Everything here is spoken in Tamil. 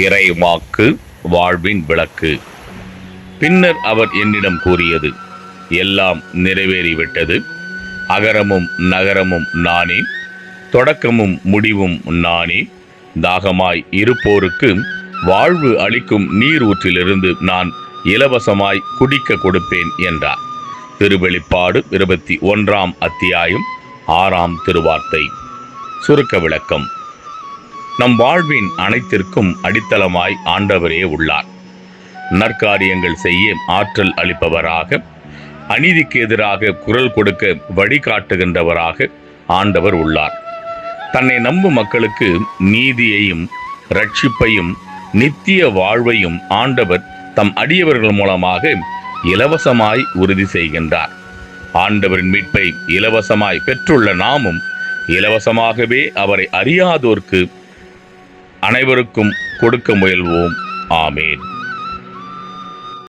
இறைவாக்கு வாழ்வின் விளக்கு. பின்னர் அவர் என்னிடம் கூறியது, எல்லாம் நிறைவேறிவிட்டது. அகரமும் நகரமும் நானே, தொடக்கமும் முடிவும் நானே. தாகமாய் இருப்போருக்கு வாழ்வு அளிக்கும் நீரூற்றிலிருந்து நான் இலவசமாய் குடிக்க கொடுப்பேன் என்றார். திருவெளிப்பாடு 21 அத்தியாயம் 6 திருவார்த்தை. சுருக்க விளக்கம். நம் வாழ்வின் அனைத்திற்கும் அடித்தளமாய் ஆண்டவரே உள்ளார். நற்காரியங்கள் செய்ய ஆற்றல் அளிப்பவராக, அநீதிக்கு எதிராக குரல் கொடுக்க வழிகாட்டுகின்றவராக ஆண்டவர் உள்ளார். தன்னை நம்பும் மக்களுக்கு நீதியையும் இரட்சிப்பையும் நித்திய வாழ்வையும் ஆண்டவர் தம் அடியவர்கள் மூலமாக இலவசமாய் உறுதி செய்கின்றார். ஆண்டவரின் மீட்பை இலவசமாய் பெற்றுள்ள நாமும் இலவசமாகவே அவரை அறியாதோர்க்கு அனைவருக்கும் கொடுக்க முயல்வோம். ஆமேன்.